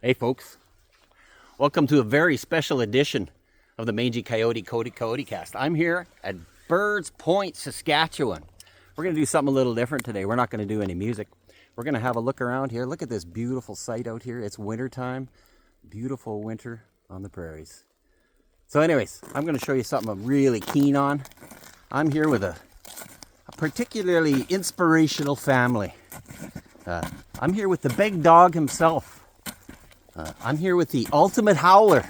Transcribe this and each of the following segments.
Hey folks, welcome to a very special edition of the Mangy Coyote COYOTECAST. I'm here at Birds Point, Saskatchewan. We're going to do something a little different today. We're not going to do any music. We're going to have a look around here. Look at this beautiful sight out here. It's winter time. Beautiful winter on the prairies. So anyways, I'm going to show you something I'm really keen on. I'm here with a particularly inspirational family. I'm here with the big dog himself. I'm here with the ultimate howler.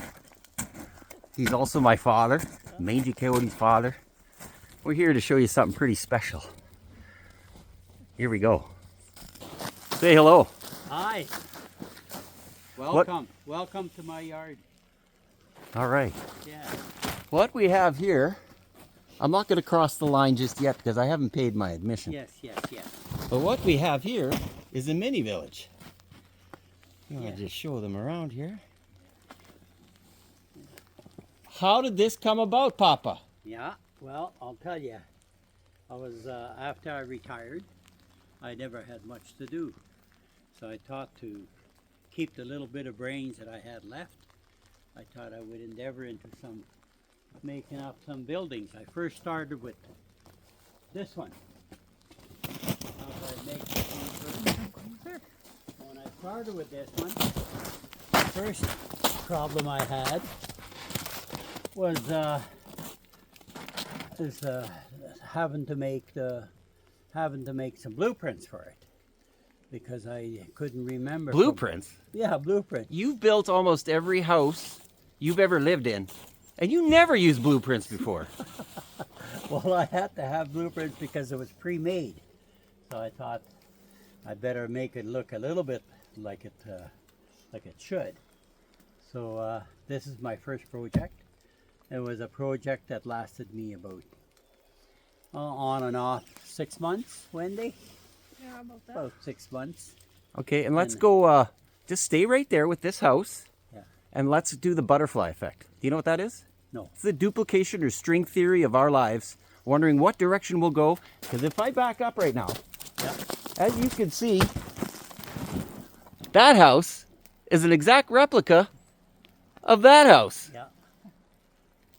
He's also my father, Mangy Coyote's father. We're here to show you something pretty special. Here we go. Say hello. Hi. Welcome. Welcome to my yard. All right. Yeah. What we have here, I'm not going to cross the line just yet because I haven't paid my admission. Yes. But what we have here is a mini village. I'll just show them around here. How did this come about, Papa? Yeah. Well, I'll tell you. I was after I retired, I never had much to do, so I thought to keep the little bit of brains that I had left. I thought I would endeavor into making up some buildings. I first started with this one. How do I make this one first? When I started with this one, the first problem I had was having to make some blueprints for it because I couldn't remember. Blueprints? Yeah, blueprints. You've built almost every house you've ever lived in, and you never used blueprints before. Well, I had to have blueprints because it was pre-made, so I thought I better make it look a little bit like it should. So this is my first project. It was a project that lasted me about on and off 6 months, Wendy? Yeah, about that. About 6 months. Okay, and let's go, just stay right there with this house, Yeah. and let's do the butterfly effect. Do you know what that is? No. It's the duplication or string theory of our lives, wondering what direction we'll go. Because if I back up right now, Yeah. as you can see, that house is an exact replica of that house. Yeah.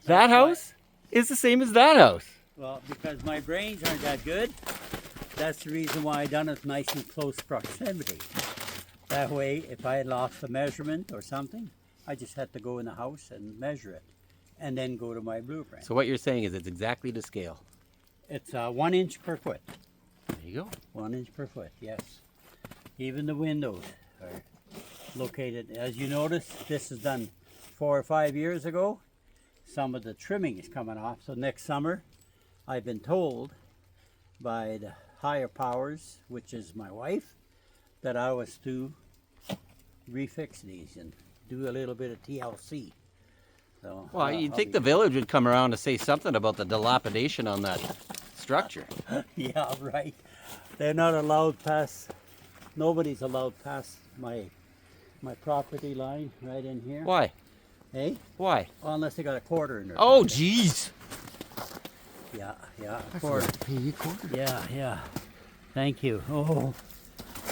That house is the same as that house. Well, because my brains aren't that good, that's the reason why I done it nice and close proximity. That way, if I had lost a measurement or something, I just had to go in the house and measure it, and then go to my blueprint. So what you're saying is it's exactly to scale. It's 1 inch per foot. There you go. 1 inch per foot, yes. Even the windows are located. As you notice, this is done 4 or 5 years ago. Some of the trimming is coming off, so next summer I've been told by the higher powers, which is my wife, that I was to refix these and do a little bit of TLC. So, Well, you'd think the village would come around to say something about the dilapidation on that structure. Yeah, right. They're not allowed past, nobody's allowed past my property line right in here. Why? Hey? Why? Well, unless they got a quarter in there. Oh, jeez. Yeah, a quarter. Pay you quarter. Yeah. Thank you. Oh.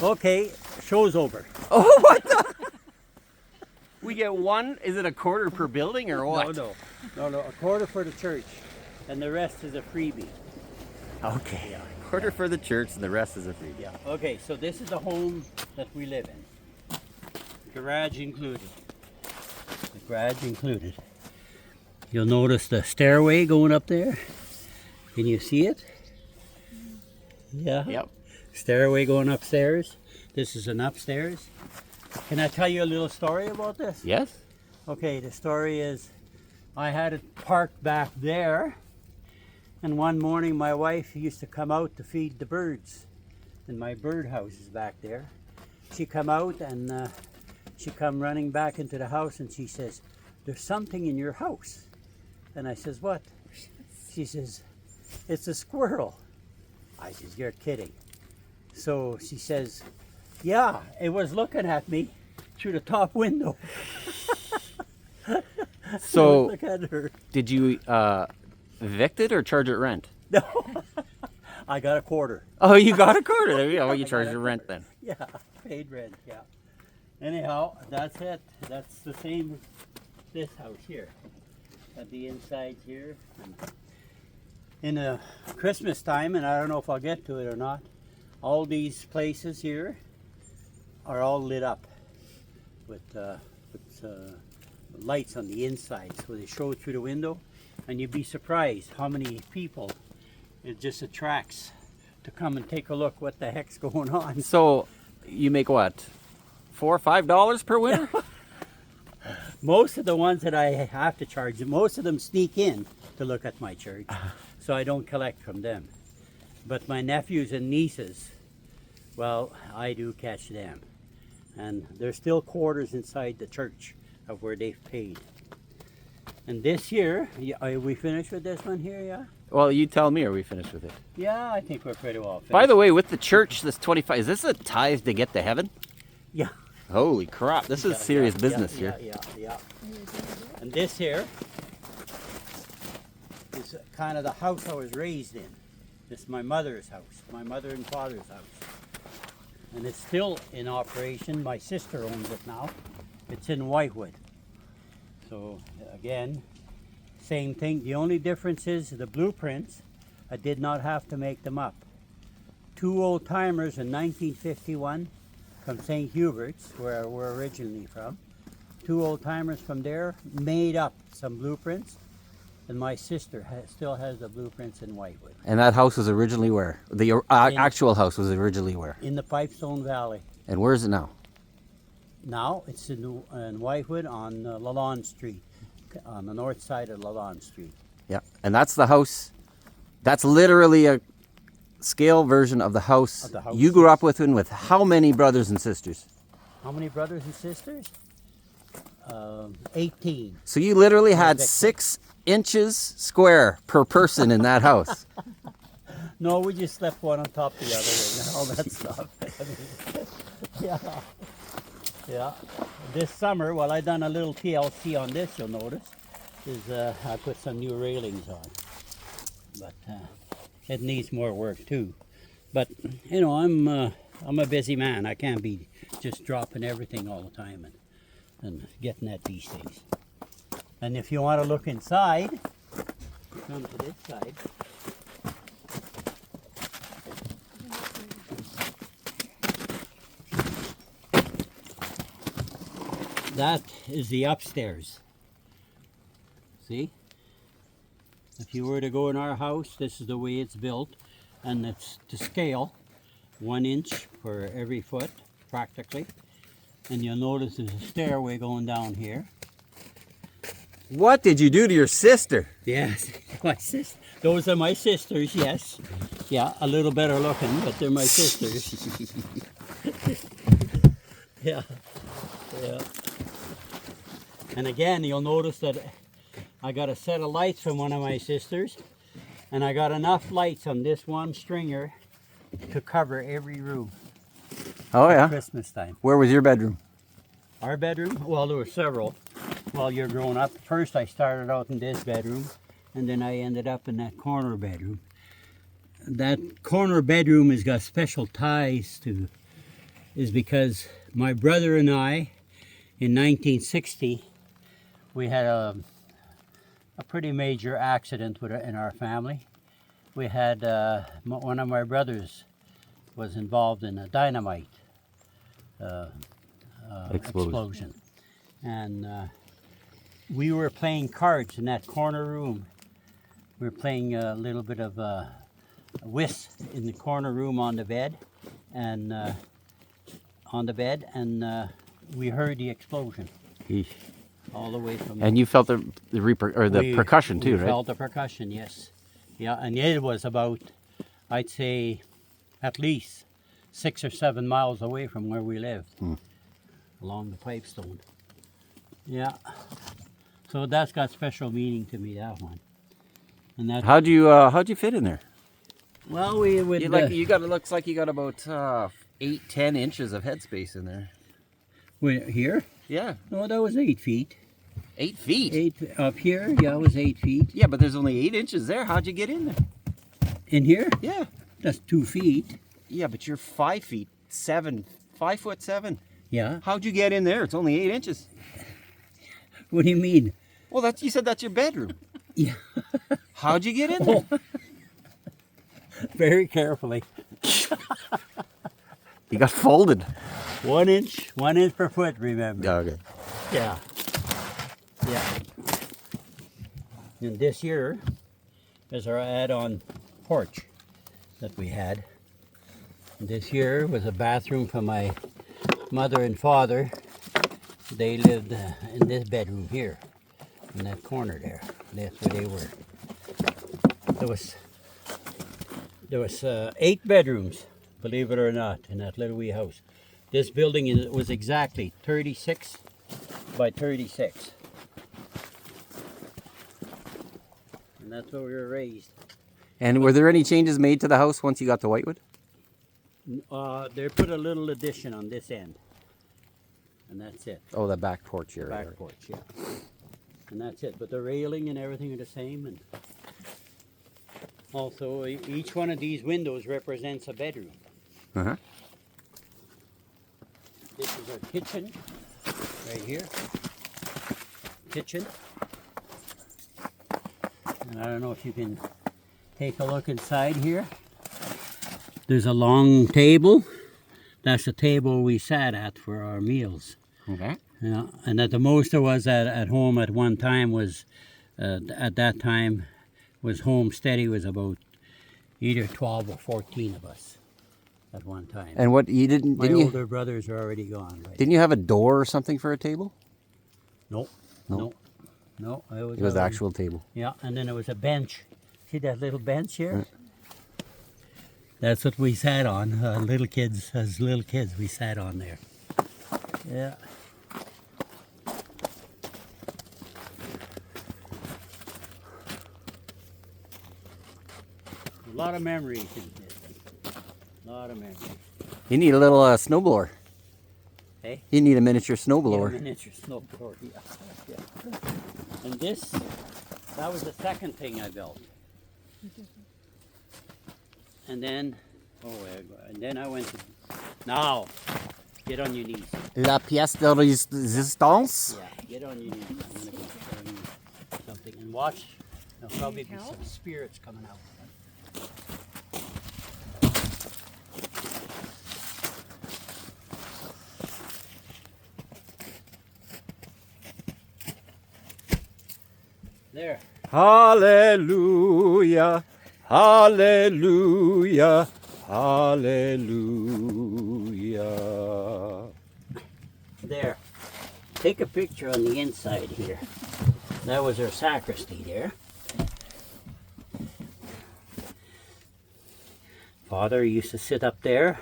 Okay, show's over. Oh, what the? We get one, is it a quarter per building or what? No, a quarter for the church, and the rest is a freebie. Okay. Yeah. Quarter for the church and the rest is a freebie. Yeah. Okay, so this is the home that we live in. Garage included. The garage included. You'll notice the stairway going up there. Can you see it? Yeah. Yep. Stairway going upstairs. This is an upstairs. Can I tell you a little story about this? Yes? Okay, the story is I had it parked back there, and one morning my wife used to come out to feed the birds, and my bird house is back there. She come out and she come running back into the house and she says, "There's something in your house." And I says, "What?" She says, "It's a squirrel." I says, "You're kidding." So she says, "Yeah, it was looking at me through the top window." So, Look at her. did you evict it or charge it rent? No, I got a quarter. Oh, you got a quarter. There you go. You charge your rent then. Yeah, paid rent. Yeah, Anyhow, that's it. That's the same as this house here. At the inside here. And in the Christmas time, and I don't know if I'll get to it or not, all these places here are all lit up with lights on the inside, so they show through the window, and you'd be surprised how many people it just attracts to come and take a look what the heck's going on. So you make what, $4 or $5 per winter? Most of the ones that I have to charge, most of them sneak in to look at my church, so I don't collect from them. But my nephews and nieces, well, I do catch them. And there's still quarters inside the church of where they've paid. And this year, are we finished with this one here, yeah? Well, you tell me, are we finished with it? Yeah, I think we're pretty well finished. By the way, with the church, this 25, is this a tithe to get to heaven? Yeah. Holy crap, this is serious business here. Yeah. And this here is kind of the house I was raised in. This is my mother's house, my mother and father's house. And it's still in operation. My sister owns it now. It's in Whitewood. So again, same thing. The only difference is the blueprints, I did not have to make them up. 2 old timers in 1951 from St. Hubert's, where we're originally from. 2 old timers from there made up some blueprints, and my sister still has the blueprints in Whitewood. And that house was originally where? The actual house was originally where? In the Pipestone Valley. And where is it now? Now it's in Whitewood on Lalonde Street, on the north side of Lalonde Street. Yeah, and that's the house. That's literally a scale version of the house, you grew up with how many brothers and sisters? How many brothers and sisters? 18. So you literally had 6 inches square per person in that house. No, we just slept one on top of the other and all that stuff. Yeah. This summer, well, I done a little TLC on this, you'll notice, is I put some new railings on. But it needs more work too. But you know, I'm a busy man. I can't be just dropping everything all the time and getting at these things. And if you want to look inside, come to this side. That is the upstairs. See? If you were to go in our house, this is the way it's built, and it's to scale, 1 inch for every foot, practically. And you'll notice there's a stairway going down here. What did you do to your sister? Yes, my sister. Those are my sisters, yes. Yeah, a little better looking, but they're my sisters. Yeah. And again, you'll notice that I got a set of lights from one of my sisters, and I got enough lights on this one stringer to cover every room. Oh yeah. Christmas time. Where was your bedroom? Our bedroom? Well, there were several. While you're growing up, first I started out in this bedroom, and then I ended up in that corner bedroom. That corner bedroom has got special ties to, is because my brother and I, in 1960, we had a pretty major accident in our family. We had one of my brothers was involved in a dynamite explosion. And we were playing cards in that corner room. We were playing a little bit of whist in the corner room on the bed, and we heard the explosion. Eesh. All the way from. And you felt the percussion too, right? We felt the percussion, yes. Yeah, and it was about, I'd say, at least 6 or 7 miles away from where we lived, along the Pipestone. Yeah. So that's got special meaning to me, that one. And that. How'd you fit in there? Well, we would. You got. It looks like you got about 8-10 inches of headspace in there. Here? Yeah. No, that was 8 feet. 8 feet? 8 up here, yeah, it was 8 feet. Yeah, but there's only 8 inches there. How'd you get in there? In here? Yeah. That's 2 feet. Yeah, but you're 5 feet 7, 5'7". Yeah. How'd you get in there? It's only 8 inches. What do you mean? Well, you said that's your bedroom. Yeah. How'd you get in there? Very carefully. You got folded. 1 inch per foot, remember. Okay. Yeah. Yeah. And this here is our add-on porch that we had. And this here was a bathroom for my mother and father. They lived in this bedroom here, in that corner there. That's where they were. There was 8 bedrooms, believe it or not, in that little wee house. This building was exactly 36 by 36. And that's where we were raised. And were there any changes made to the house once you got to Whitewood? They put a little addition on this end. And that's it. Oh, the back porch area. Back porch, yeah. And that's it. But the railing and everything are the same. And also, each one of these windows represents a bedroom. Uh-huh. This is our kitchen, right here. Kitchen. And I don't know if you can take a look inside here. There's a long table. That's the table we sat at for our meals. Okay. Yeah, and at the most there was at home at one time was, at that time, was home steady was about either 12 or 14 of us at one time. And what you didn't? My Didn't older brothers are already gone. Right? you have a door or something for a table? No, No. no. It was the already- actual table. Yeah, and then there was a bench. See that little bench here? That's what we sat on. As little kids, we sat on there. Yeah. A lot of memories in this. A lot of memories. You need a little snowblower. Hey? You need a miniature Yeah, snowblower. miniature snowboard, yeah. Yeah. And this, that was the second thing I built. And then, and then I went to, now, get on your knees. La pièce de résistance. Yeah, get on your knees. I'm going to go show you something. And watch, there'll probably be some spirits coming out. There. Hallelujah. Hallelujah. Hallelujah. There. Take a picture on the inside here. That was our sacristy there. Father used to sit up there,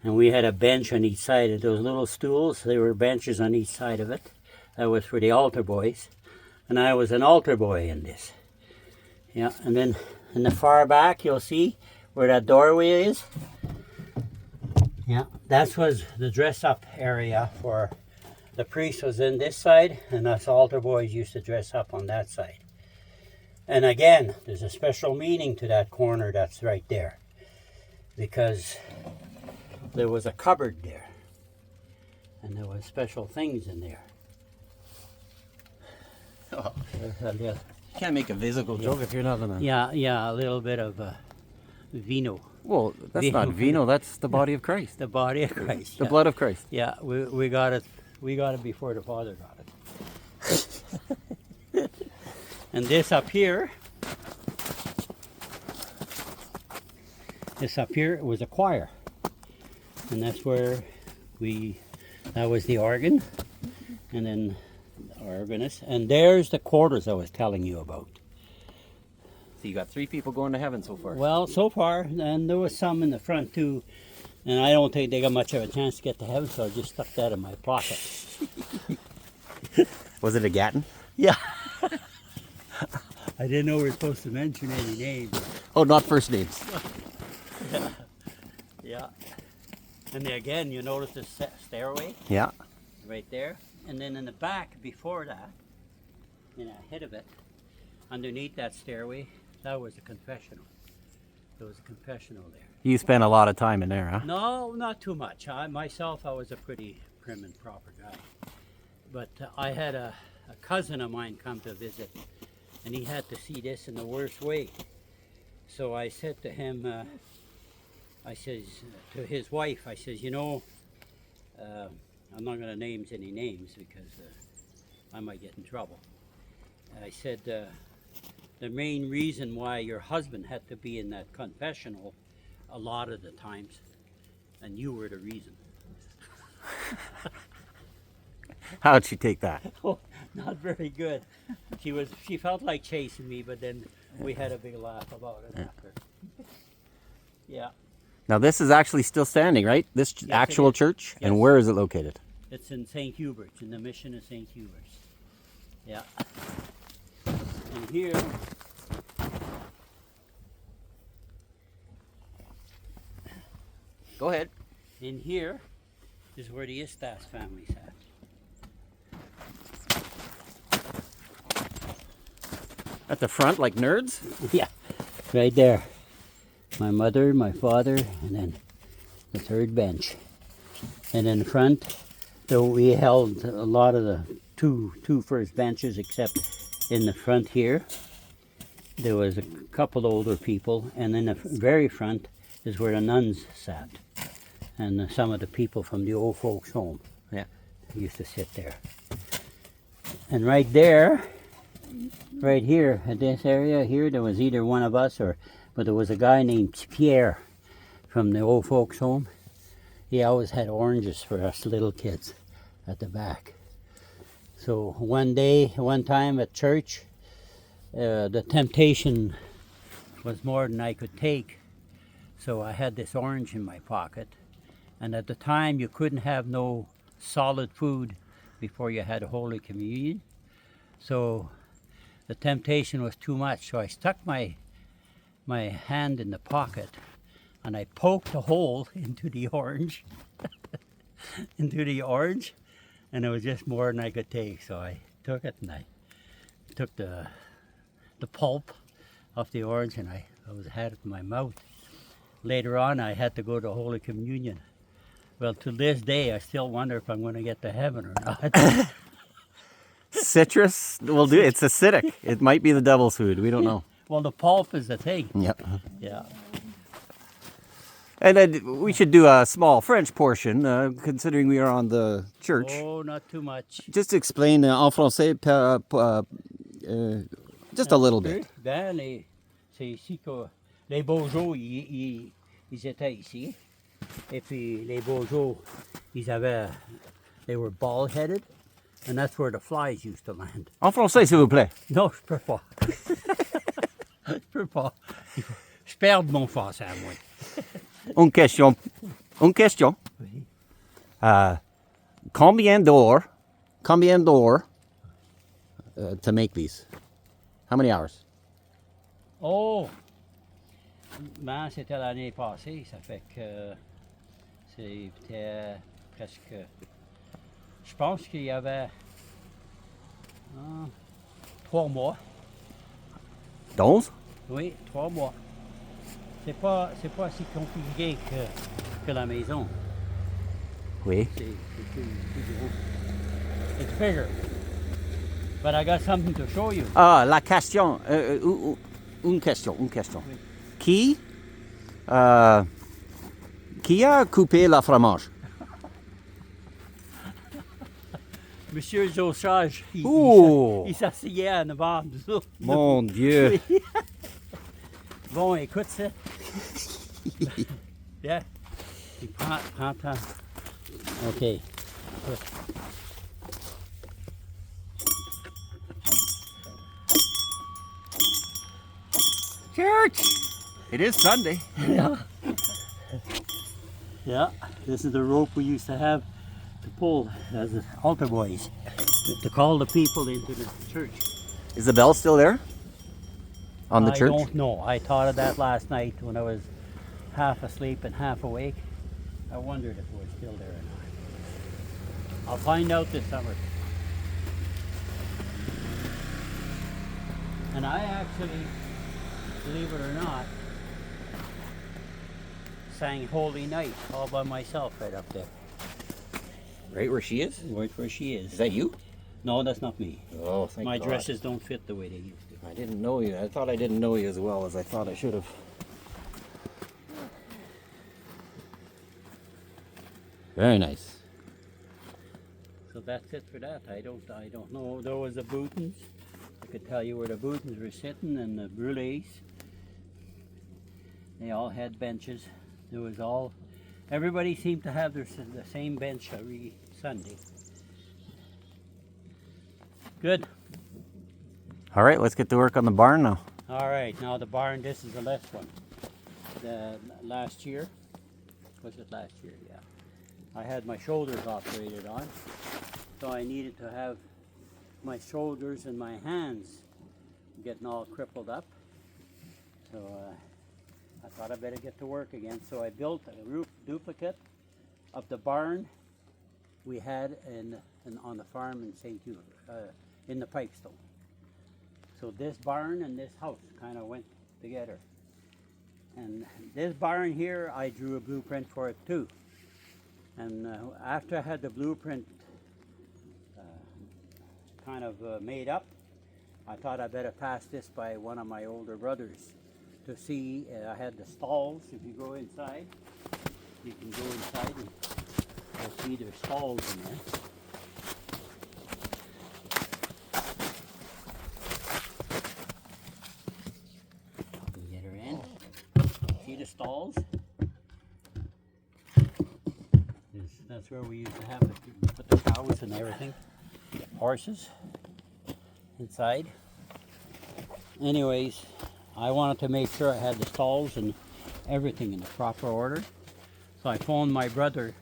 and we had a bench on each side of those little stools. There were benches on each side of it. That was for the altar boys. And I was an altar boy in this. Yeah, and then in the far back, you'll see where that doorway is. Yeah, that was the dress-up area for the priest was in this side, and us altar boys used to dress up on that side. And again, there's a special meaning to that corner that's right there, because there was a cupboard there, and there was special things in there. Oh. You can't make a physical joke if you're not gonna. Yeah, a little bit of vino. Well, that's Vino. not vino. That's the body of Christ. The body of Christ. The Yeah. blood of Christ. Yeah, we got it. We got it before the Father got it. And this up here was a choir, and that's where that was the organ, and then organist, and there's the quarters I was telling you about. So you got 3 people going to heaven so far. Well, so far, and there was some in the front too, and I don't think they got much of a chance to get to heaven, so I just stuck that in my pocket. Was it a Gatton? Yeah. I didn't know we were supposed to mention any names. Oh, not first names. Yeah. And then again, you notice the stairway Yeah. right there. And then in the back, before that, ahead of it, underneath that stairway, that was a confessional. There was a confessional there. You spent a lot of time in there, huh? No, not too much. I was a pretty prim and proper guy. But I had a cousin of mine come to visit, and he had to see this in the worst way. So I said to him, I says to his wife, I says, you know, I'm not going to name any names because I might get in trouble. I said, the main reason why your husband had to be in that confessional a lot of the times, and you were the reason. How'd she take that? Oh, not very good. She felt like chasing me, but then we had a big laugh about it after. Yeah. Now this is actually still standing, right? This Yes, actual it is. church? Yes. And where is it located? It's in St. Hubert's, in the mission of St. Hubert's. Yeah. And here, Go ahead. in here is where the Istace family's at. At the front, like nerds? Yeah, right there. My mother, my father, and then the third bench. And in front, though we held a lot of the two first benches, except in the front here, there was a couple older people, and in the very front is where the nuns sat, and some of the people from the old folks' home. Yeah. Used to sit there. And right there, right here, at this area here, there was either one of us but there was a guy named Pierre from the old folks' home. He always had oranges for us little kids at the back. So one time at church, the temptation was more than I could take. So I had this orange in my pocket. And at the time, you couldn't have no solid food before you had Holy Communion. So the temptation was too much. So I stuck my hand in the pocket and I poked a hole into the orange, and it was just more than I could take. So I took it and I took the pulp of the orange and I had it in my mouth. Later on, I had to go to Holy Communion. Well, to this day, I still wonder if I'm going to get to heaven or not. Citrus will do. It's acidic. It might be the devil's food. We don't know. Well, the pulp is the thing. Yep. Yeah. And then we should do a small French portion, considering we are on the church. Oh, not too much. Just explain en français, just a little bit. Ben, c'est ici que les beaux jours, ils étaient ici. Et puis les beaux jours, they were bald-headed, and that's where the flies used to land. En français, s'il vous plaît. Non, je peux pas. Je peux pas. Je perds mon français à moi. Une question. Oui. Combien d'or to make these? How many hours? Oh! Ben, c'était l'année passée, ça fait que c'était presque... Je pense qu'il y avait 3 mois. 11? Oui, 3 mois. C'est pas si compliqué que la maison. Oui. C'est plus gros. It's bigger. But I got something to show you. Ah, la question. Une question. Oui. Qui a coupé la fromage? Monsieur Jossage, Oh! il s'asseyait en avant de nous. Mon Dieu. Oui. Bon, écoute ça. Bien. Il prend ta... OK. Écoute. Church! It is Sunday. Yeah. Yeah, this is the rope we used to have to pull as altar boys to call the people into the church. Is the bell still there? On the church? I don't know. I thought of that last night when I was half asleep and half awake. I wondered if it was still there or not. I'll find out this summer. And I actually, believe it or not, sang Holy Night all by myself right up there. Right where she is? Right where she is. Is that you? No, that's not me. Oh, thank My God. dresses don't fit the way they used to. I didn't know you. I thought I didn't know you as well as I thought I should have. Very nice. So that's it for that. I don't know. There was the Boutons. I could tell you where the Boutons were sitting and the Brulés. They all had benches. There was all. Everybody seemed to have the same bench every Sunday. Good. All right, let's get to work on the barn now. All right, now the barn, this is the left one. The last year, was it last year? Yeah. I had my shoulders operated on, so I needed to have my shoulders and my hands getting all crippled up. So I thought I better get to work again. So I built a roof duplicate of the barn we had on the farm in St. Hugh, in the Pipestone. So this barn and this house kind of went together. And this barn here, I drew a blueprint for it too. And after I had the blueprint kind of made up, I thought I better pass this by one of my older brothers to see. I had the stalls. If you go inside, you can go inside and you'll see there's stalls in there. Get her in. See the stalls? That's where we used to have put the cows and everything. Horses inside. Anyways, I wanted to make sure I had the stalls and everything in the proper order. So I phoned my brother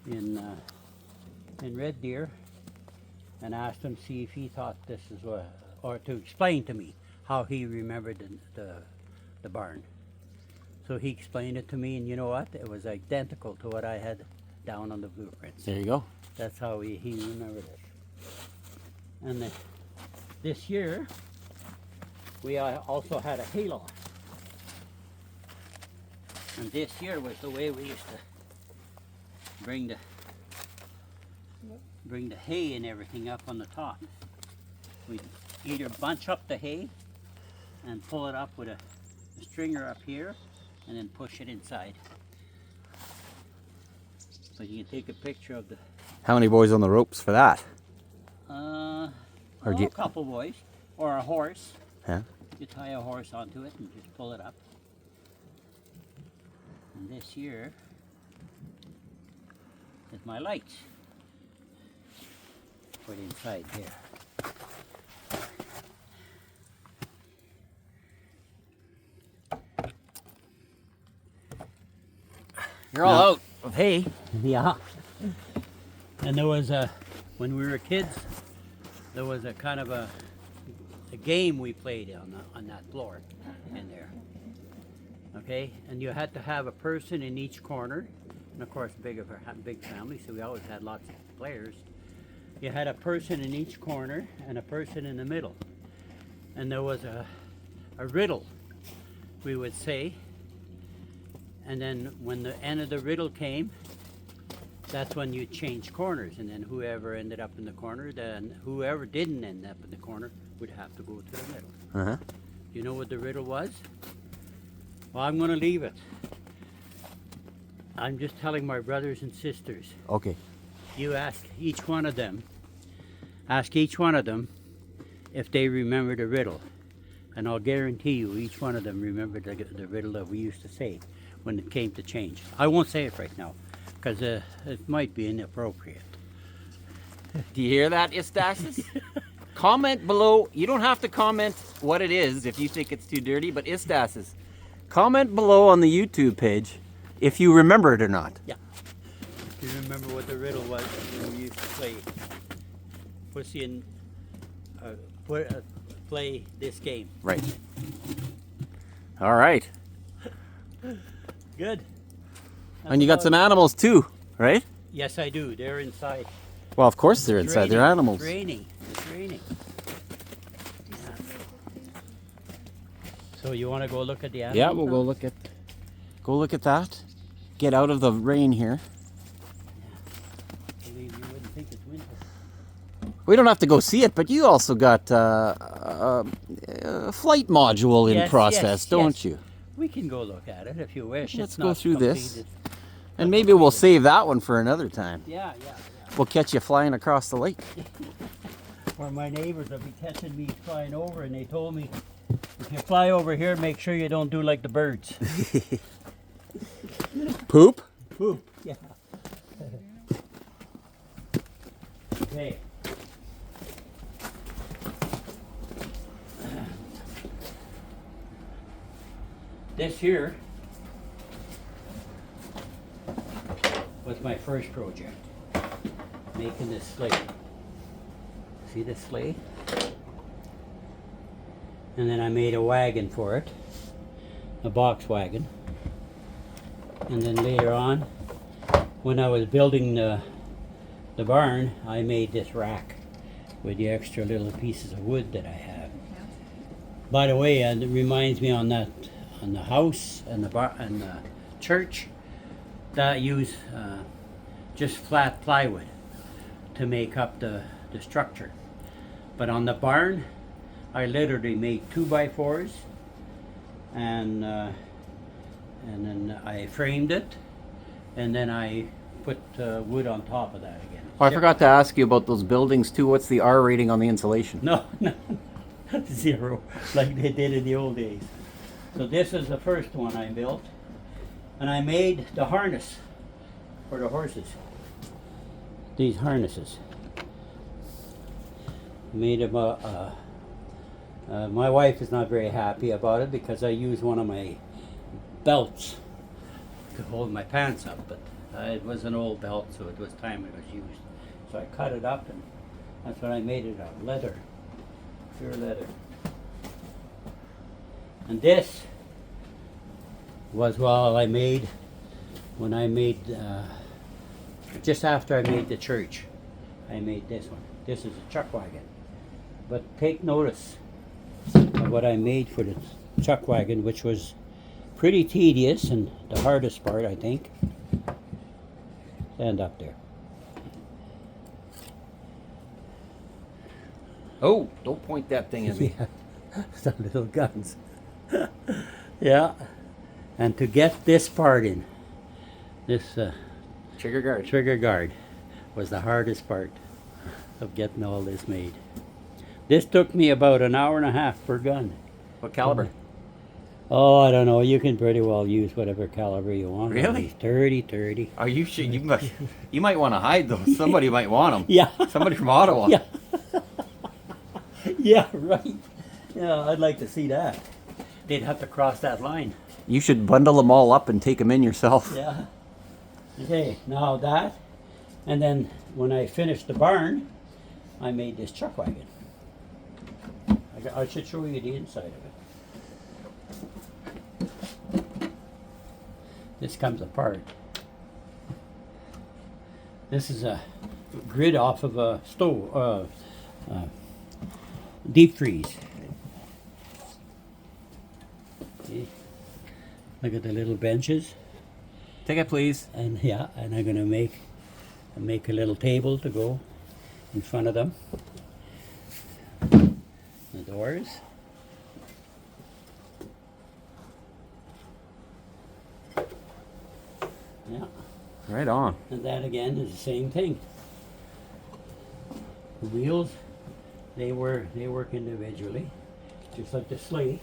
in Red Deer and asked him to see if he thought this is what, or to explain to me how he remembered the barn. So he explained it to me, and you know what? It was identical to what I had down on the blueprints. There you go. That's how he remembered it. And this year, we also had a hayloft. And this year was the way we used to bring the hay and everything up on the top. We'd either bunch up the hay and pull it up with a stringer up here and then push it inside. So you can take a picture of the How many boys on the ropes for that? Or do you- a couple boys, or a horse. Yeah. You tie a horse onto it and just pull it up. And this year is my lights. Put inside there. You're all out of hay. Yeah. And there was when we were kids, there was a kind of a game we played on that floor in there. Okay, and you had to have a person in each corner, and of course, big family, so we always had lots of players. You had a person in each corner and a person in the middle, and there was a riddle, we would say. And then when the end of the riddle came, that's when you change corners, and then whoever ended up in the corner, then whoever didn't end up in the corner would have to go to the middle. Uh-huh. Do you know what the riddle was? Well, I'm going to leave it. I'm just telling my brothers and sisters. Okay. You ask each one of them if they remember the riddle. And I'll guarantee you each one of them remembered the riddle that we used to say when it came to change. I won't say it right now because it might be inappropriate. Do you hear that, Istaces? Comment below. You don't have to comment what it is if you think it's too dirty, but Istaces, comment below on the YouTube page if you remember it or not. Yeah. Do you remember what the riddle was when we used to play pussy and play this game? Right. All right. Good. And you got some animals too, right? Yes, I do. They're inside. Well, of course they're inside. They're animals. It's raining. It's raining. So you want to go look at the animals? Yeah, we'll now? go look at Go look at that. Get out of the rain here. I believe you wouldn't think it's winter. We don't have to go see it, but you also got a flight module in Yes, process, yes, don't yes. you? We can go look at it if you wish. Let's It's go not through this. completed. And maybe we'll save that one for another time. Yeah. We'll catch you flying across the lake. Or my neighbors will be catching me flying over, and they told me, if you fly over here, make sure you don't do like the birds. Poop? Poop. Yeah. Okay. This here was my first project, making this sleigh. See this sleigh? And then I made a wagon for it, a box wagon. And then later on, when I was building the barn, I made this rack with the extra little pieces of wood that I have. By the way, it reminds me on the house and the bar and the church that I use just flat plywood to make up the structure. But on the barn, I literally made 2x4s, and then I framed it, and then I put wood on top of that again. Oh, I forgot to ask you about those buildings too. What's the R rating on the insulation? No, 0, like they did in the old days. So this is the first one I built, and I made the harness for the horses. These harnesses. Made them. My wife is not very happy about it because I use one of my belts to hold my pants up, but it was an old belt, so it was time it was used. So I cut it up, and that's what I made it of, leather, pure leather. And this was when I made, just after I made the church, I made this one. This is a chuck wagon. But take notice of what I made for the chuck wagon, which was pretty tedious and the hardest part, I think. Stand up there. Oh, don't point that thing at me. The little guns. Yeah. And to get this part in, this trigger guard was the hardest part of getting all this made. This took me about an hour and a half per gun. What caliber? Oh, I don't know. You can pretty well use whatever caliber you want. Really? 30. Are you sure? You might want to hide those. Somebody might want them. Yeah. Somebody from Ottawa. Yeah. Yeah, right. Yeah, I'd like to see that. They'd have to cross that line. You should bundle them all up and take them in yourself. Yeah. Okay, now that, and then when I finished the barn, I made this chuck wagon. I should show you the inside of it. This comes apart. This is a grid off of a stove, deep freeze. Okay. Look at the little benches. Take it, please. And yeah, and I'm gonna make a little table to go in front of them. The doors. Yeah. Right on. And that again is the same thing. The wheels, they work individually, just like the sleigh.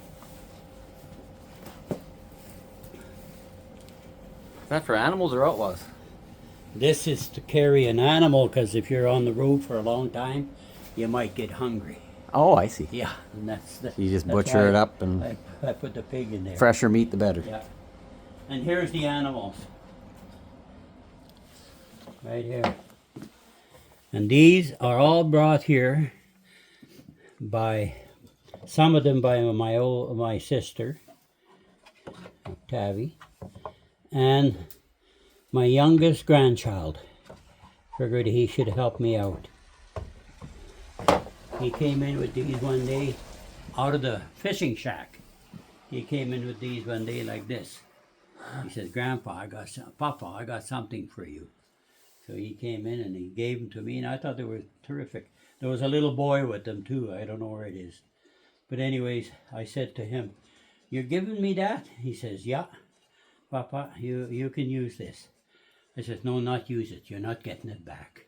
Is that for animals or outlaws? This is to carry an animal, because if you're on the road for a long time, you might get hungry. Oh, I see. Yeah, and that's You just that's butcher why it up and I put the pig in there. fresher meat the better. Yeah. And here's the animals. Right here. And these are all brought here by, some of them by my sister, Tavi, and my youngest grandchild. Figured he should help me out. He came in with these one day out of the fishing shack. He came in with these one day like this. He says, Grandpa, Papa, I got something for you. So he came in and he gave them to me, and I thought they were terrific. There was a little boy with them too. I don't know where it is. But anyways, I said to him, "You're giving me that?" He says, "Yeah, Papa, you can use this." I said, "No, not use it. You're not getting it back."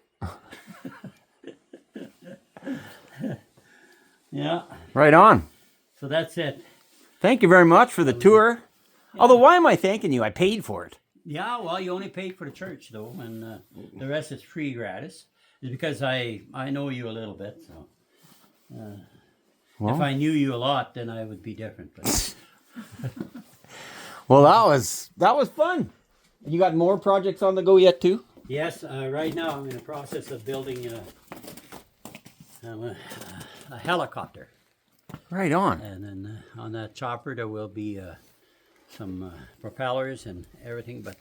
Yeah. Right on. So that's it. Thank you very much for the tour. Although, why am I thanking you? I paid for it. Yeah, well, you only paid for the church, though, and the rest is free gratis. It's because I know you a little bit, so... if I knew you a lot, then I would be different. But... Well, that was fun. You got more projects on the go yet, too? Yes, right now I'm in the process of building a helicopter. Right on. And then on that chopper there will be some propellers and everything. But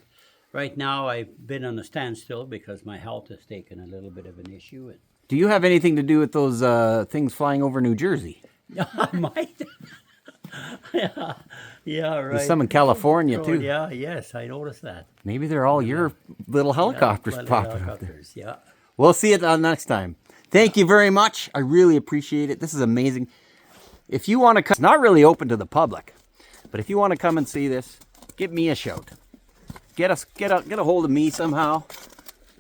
right now I've been on a standstill because my health has taken a little bit of an issue. Do you have anything to do with those things flying over New Jersey? I might. Yeah, right. There's some in California, too. Yeah, yes, I noticed that. Maybe they're all your little helicopters popping up there. Yeah. We'll see it next time. Thank you very much. I really appreciate it. This is amazing. If you want to come, it's not really open to the public, but if you want to come and see this, give me a shout. Get a hold of me somehow.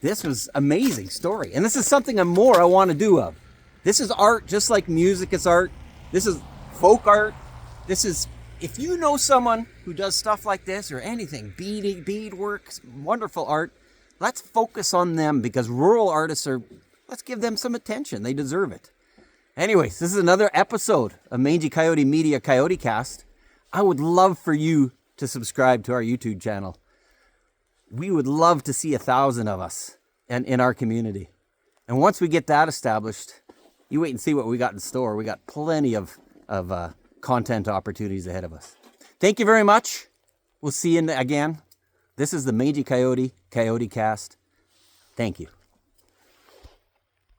This was amazing story, and this is something I want to do of. This is art, just like music is art. This is folk art. This is, if you know someone who does stuff like this or anything, beadwork, wonderful art, let's focus on them, because rural artists let's give them some attention. They deserve it. Anyways, this is another episode of Mangy Coyote Media COYOTECAST. I would love for you to subscribe to our YouTube channel. We would love to see 1,000 of us in our community. And once we get that established, you wait and see what we got in store. We got plenty of content opportunities ahead of us. Thank you very much. We'll see you again. This is the Mangy Coyote COYOTECAST. Thank you.